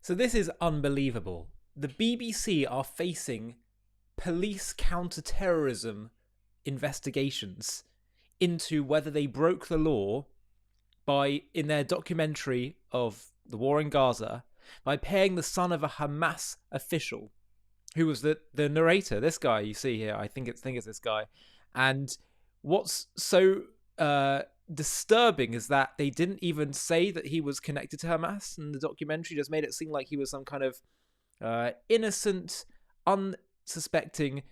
So this is unbelievable. The BBC are facing police counter-terrorism investigations into whether they broke the law by, in their documentary of the war in Gaza, by paying the son of a Hamas official, who was the narrator. This guy you see here, I think it's this guy. And what's so disturbing is that they didn't even say that he was connected to Hamas, and the documentary just made it seem like he was some kind of innocent, unsuspecting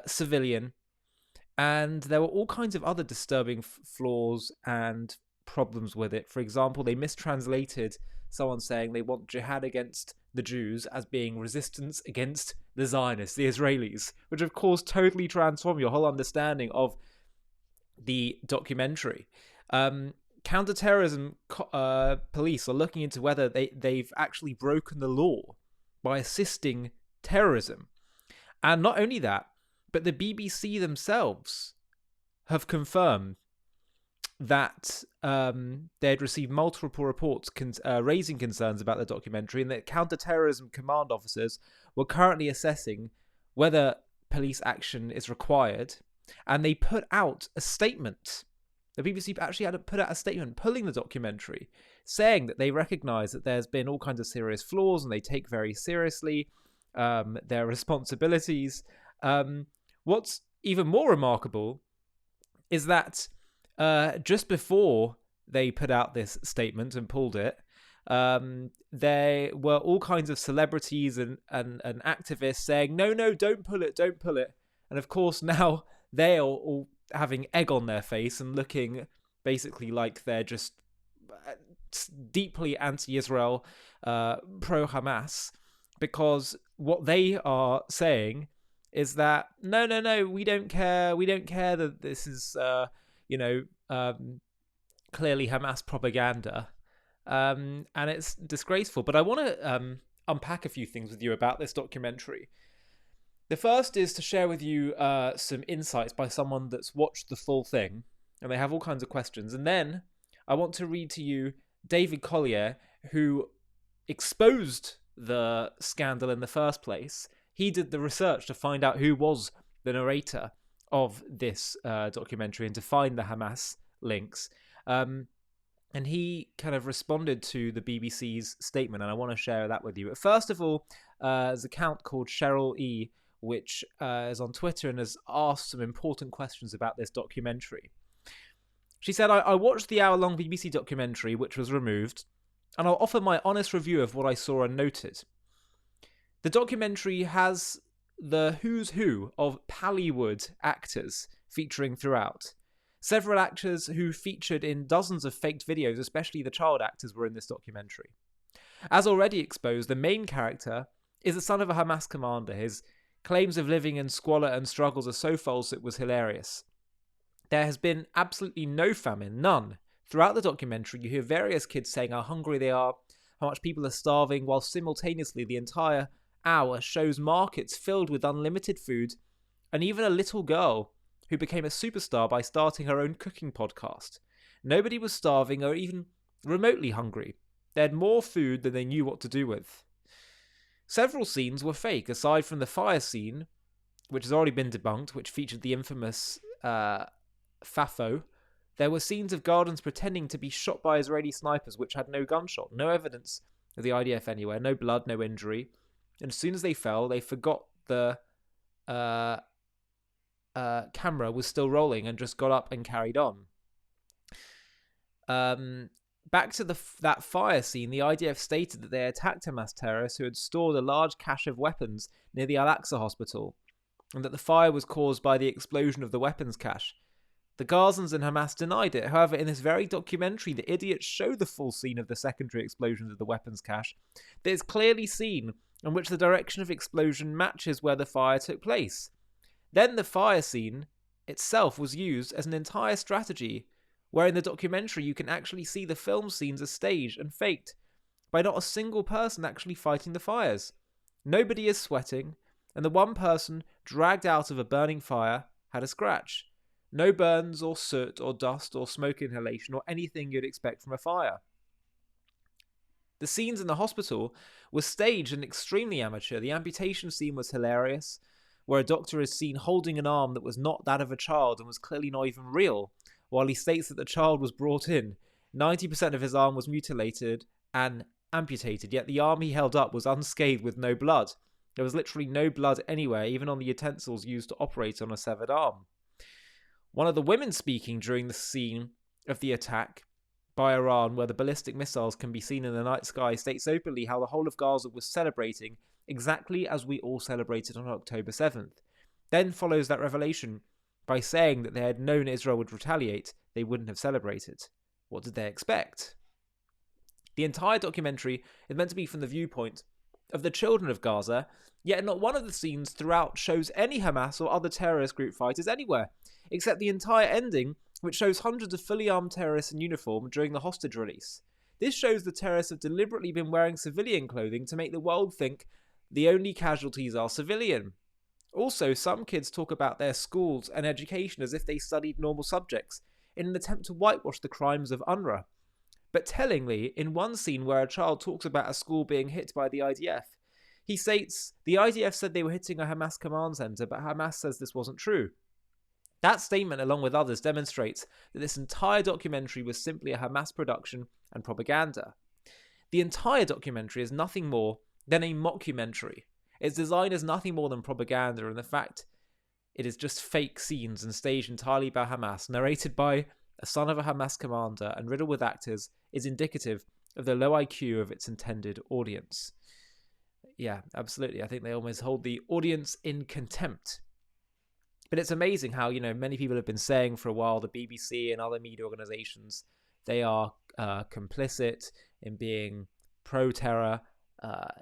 civilian. And there were all kinds of other disturbing flaws and problems with it. For example, they mistranslated someone saying they want jihad against the Jews as being resistance against the Zionists, the Israelis, which of course totally transform your whole understanding of the documentary. Counterterrorism police are looking into whether they've actually broken the law by assisting terrorism. And not only that, but the BBC themselves have confirmed that they had received multiple reports raising concerns about the documentary, and that counter-terrorism command officers were currently assessing whether police action is required. And they put out a statement. The BBC actually had to put out a statement pulling the documentary, saying that they recognise that there's been all kinds of serious flaws and they take very seriously their responsibilities. What's even more remarkable is that just before they put out this statement and pulled it, there were all kinds of celebrities and activists saying, no, don't pull it. And of course, now they are all having egg on their face and looking basically like they're just deeply anti-Israel, pro-Hamas, because what they are saying is that no, we don't care that this is clearly Hamas propaganda, and it's disgraceful. But I want to unpack a few things with you about this documentary. The first is to share with you some insights by someone that's watched the full thing, and they have all kinds of questions. And then I want to read to you David Collier, who exposed the scandal in the first place. He did the research to find out who was the narrator of this documentary and to find the Hamas links. And he kind of responded to the BBC's statement, and I want to share that with you. But first of all, there's an account called Cheryl E., which is on Twitter and has asked some important questions about this documentary. She said, I watched the hour-long BBC documentary, which was removed, and I'll offer my honest review of what I saw and noted. The documentary has the who's who of Pallywood actors featuring throughout. Several actors who featured in dozens of faked videos, especially the child actors, were in this documentary. As already exposed, the main character is the son of a Hamas commander. His claims of living in squalor and struggles are so false it was hilarious. There has been absolutely no famine, none. Throughout the documentary, you hear various kids saying how hungry they are, how much people are starving, while simultaneously the entire hour shows markets filled with unlimited food, and even a little girl who became a superstar by starting her own cooking podcast. Nobody was starving or even remotely hungry. They had more food than they knew what to do with. Several scenes were fake, aside from the fire scene, which has already been debunked, which featured the infamous FAFO. There were scenes of Gardens pretending to be shot by Israeli snipers, which had no gunshot, no evidence of the IDF anywhere, no blood, no injury. And as soon as they fell, they forgot the camera was still rolling and just got up and carried on. Back to that fire scene, the IDF stated that they attacked Hamas terrorists who had stored a large cache of weapons near the Al-Aqsa hospital, and that the fire was caused by the explosion of the weapons cache. The Gazans and Hamas denied it. However, in this very documentary, the idiots show the full scene of the secondary explosions of the weapons cache that is clearly seen, in which the direction of explosion matches where the fire took place. Then the fire scene itself was used as an entire strategy, where in the documentary you can actually see the film scenes are staged and faked by not a single person actually fighting the fires. Nobody is sweating, and the one person dragged out of a burning fire had a scratch. No burns or soot or dust or smoke inhalation or anything you'd expect from a fire. The scenes in the hospital were staged and extremely amateur. The amputation scene was hilarious, where a doctor is seen holding an arm that was not that of a child and was clearly not even real, while he states that the child was brought in. 90% of his arm was mutilated and amputated, yet the arm he held up was unscathed with no blood. There was literally no blood anywhere, even on the utensils used to operate on a severed arm. One of the women speaking during the scene of the attack by Iran, where the ballistic missiles can be seen in the night sky, states openly how the whole of Gaza was celebrating exactly as we all celebrated on October 7th. Then follows that revelation by saying that they had known Israel would retaliate, they wouldn't have celebrated. What did they expect? The entire documentary is meant to be from the viewpoint of the children of Gaza, yet not one of the scenes throughout shows any Hamas or other terrorist group fighters anywhere, except the entire ending, which shows hundreds of fully armed terrorists in uniform during the hostage release. This shows the terrorists have deliberately been wearing civilian clothing to make the world think the only casualties are civilian. Also, some kids talk about their schools and education as if they studied normal subjects in an attempt to whitewash the crimes of UNRWA. But tellingly, in one scene where a child talks about a school being hit by the IDF, he states, the IDF said they were hitting a Hamas command center, but Hamas says this wasn't true. That statement, along with others, demonstrates that this entire documentary was simply a Hamas production and propaganda. The entire documentary is nothing more than a mockumentary. Its design is nothing more than propaganda, and the fact it is just fake scenes and staged entirely by Hamas, narrated by a son of a Hamas commander and riddled with actors, is indicative of the low IQ of its intended audience. Yeah, absolutely. I think they almost hold the audience in contempt. But it's amazing how, many people have been saying for a while the BBC and other media organizations, they are complicit in being pro-terror,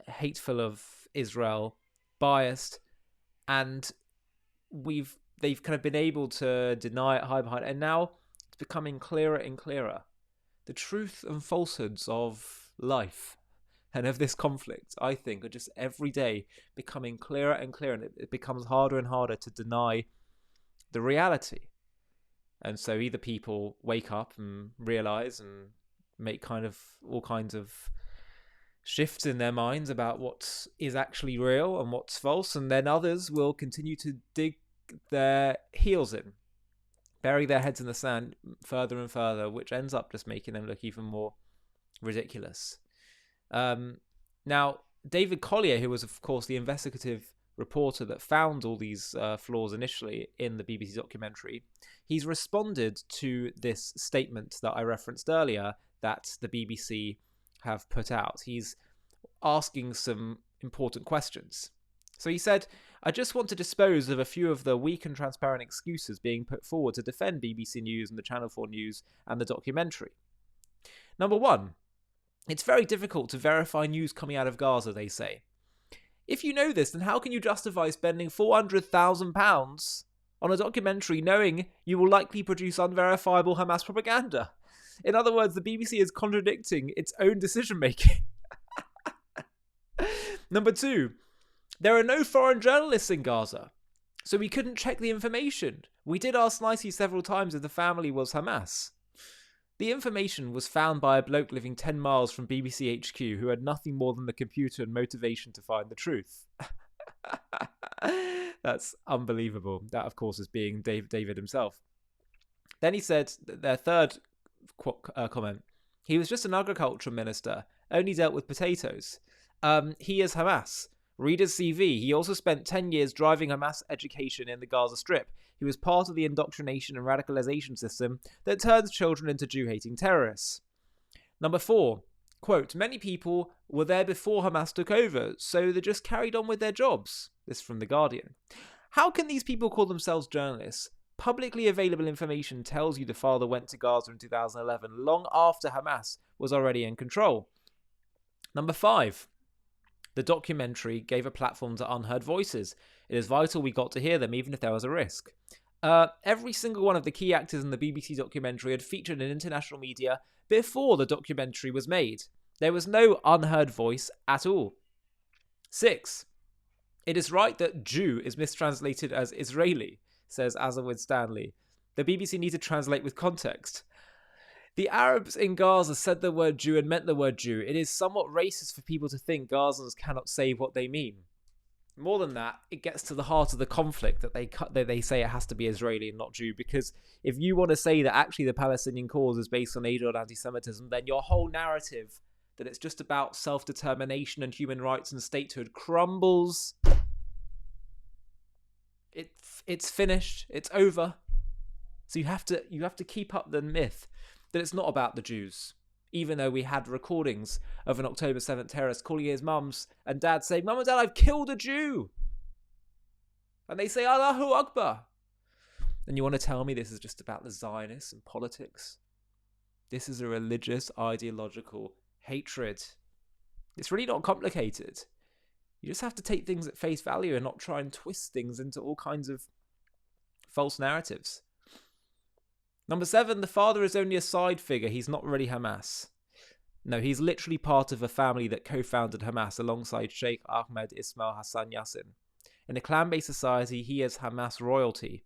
hateful of Israel, biased, and they've kind of been able to deny it, hide behind it, and now it's becoming clearer and clearer. The truth and falsehoods of life and of this conflict, I think, are just every day becoming clearer and clearer, and it becomes harder and harder to deny the reality. And so either people wake up and realize and make kind of all kinds of shifts in their minds about what is actually real and what's false, and then others will continue to dig their heels in, bury their heads in the sand further and further, which ends up just making them look even more ridiculous. Now, David Collier, who was, of course, the investigative reporter that found all these flaws initially in the BBC documentary, he's responded to this statement that I referenced earlier that the BBC have put out. He's asking some important questions. So he said, I just want to dispose of a few of the weak and transparent excuses being put forward to defend BBC News and the Channel 4 News and the documentary. Number one, it's very difficult to verify news coming out of Gaza, they say. If you know this, then how can you justify spending £400,000 on a documentary knowing you will likely produce unverifiable Hamas propaganda? In other words, the BBC is contradicting its own decision-making. Number two, there are no foreign journalists in Gaza, so we couldn't check the information. We did ask nicely several times if the family was Hamas. The information was found by a bloke living 10 miles from BBC HQ who had nothing more than the computer and motivation to find the truth. That's unbelievable. That, of course, is being David himself. Then he said, their third comment, he was just an agriculture minister, only dealt with potatoes. He is Hamas. Read his CV. He also spent 10 years driving Hamas education in the Gaza Strip. He was part of the indoctrination and radicalization system that turns children into Jew-hating terrorists. Number four, quote, many people were there before Hamas took over, so they just carried on with their jobs. This from The Guardian. How can these people call themselves journalists? Publicly available information tells you the father went to Gaza in 2011, long after Hamas was already in control. Number five, the documentary gave a platform to unheard voices. It is vital we got to hear them, even if there was a risk. Every single one of the key actors in the BBC documentary had featured in international media before the documentary was made. There was no unheard voice at all. 6. It is right that Jew is mistranslated as Israeli, says Azawad Stanley. The BBC need to translate with context. The Arabs in Gaza said the word Jew and meant the word Jew. It is somewhat racist for people to think Gazans cannot say what they mean. More than that, it gets to the heart of the conflict that they say it has to be Israeli and not Jew, because if you want to say that actually the Palestinian cause is based on age-old anti-Semitism, then your whole narrative that it's just about self-determination and human rights and statehood crumbles. It's finished. It's over. So you have to keep up the myth that it's not about the Jews. Even though we had recordings of an October 7th terrorist calling his mums and dad saying, "Mum and Dad, I've killed a Jew." And they say, "Allahu Akbar." And you want to tell me this is just about the Zionists and politics? This is a religious, ideological hatred. It's really not complicated. You just have to take things at face value and not try and twist things into all kinds of false narratives. Number 7, the father is only a side figure. He's not really Hamas. No, he's literally part of a family that co-founded Hamas alongside Sheikh Ahmed Ismail Hassan Yassin. In a clan-based society, he is Hamas royalty.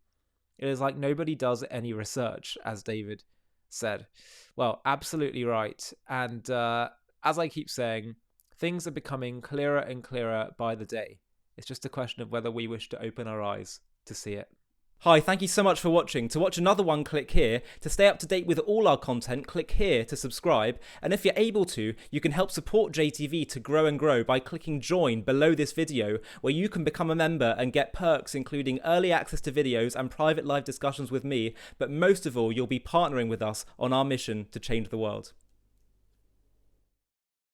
It is like nobody does any research, as David said. Well, absolutely right. And as I keep saying, things are becoming clearer and clearer by the day. It's just a question of whether we wish to open our eyes to see it. Hi, thank you so much for watching. To watch another one, click here. To stay up to date with all our content, click here to subscribe. And if you're able to, you can help support JTV to grow and grow by clicking join below this video, where you can become a member and get perks including early access to videos and private live discussions with me. But most of all, you'll be partnering with us on our mission to change the world.